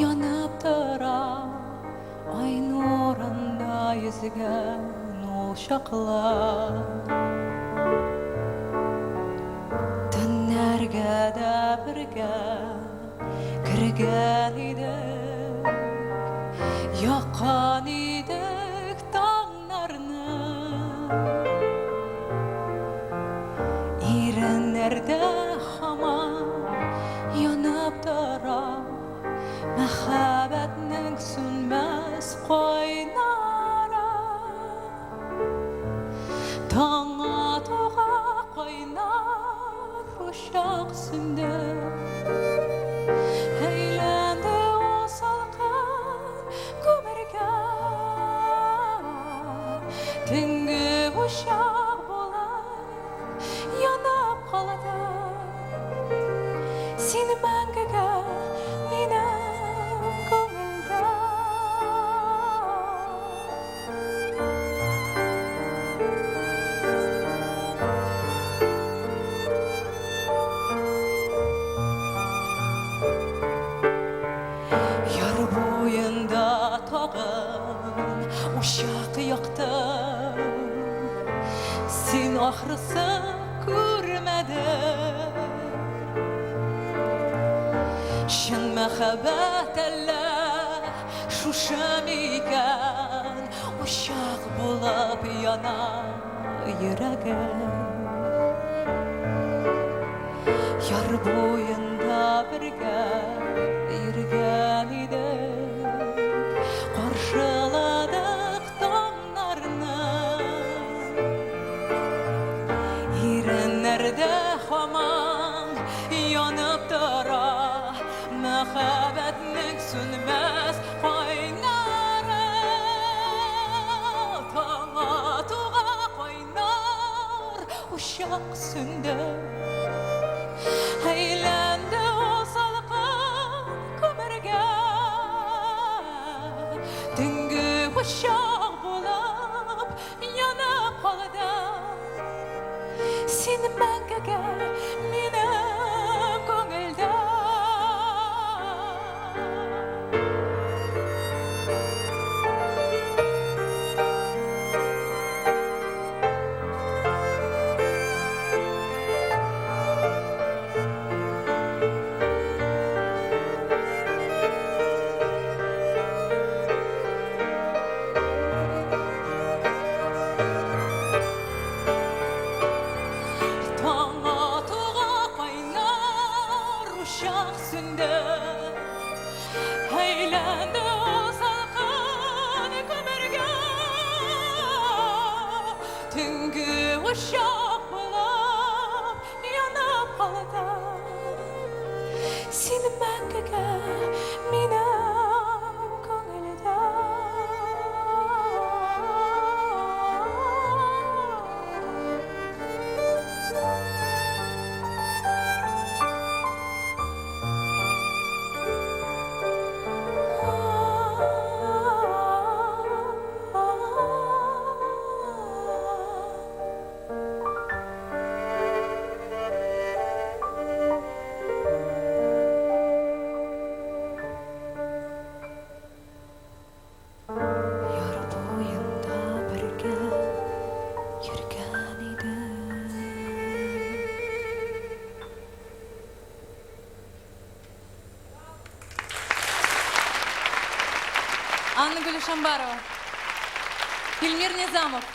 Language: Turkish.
yanıp dara ay nurunda yüzgen uşaklar tünlerge de birge kirgen idik yakan idik tağlarını irenlerde haman yanıp dara mehabetning sönmez koynara tağa toğa koynar uşak sündü eylendi o salkan kömürge tüngü uşak bolar yanıp kaladı seni mengege uşak yaktım sen ahırsı görmedin şın mehabet elle şuşam iken uşak bulup yana yüreğim yar boyunda birge yürgen idik karşıladık damlarını irenlerde haman yanıp dara mehabetlik sönmez kaynara tağa tuğa kaynar uşak sündü eylendi o salkan kömürge tüngü uşak bulup yanıp kaladı seni mengege benim ko'ngilda eylendi o salkan kömürge tüngü uşak bulup yanıp kaladı seni mengege benim ko'ngilda Анна Гулишамбарова, Ильмир Низамов.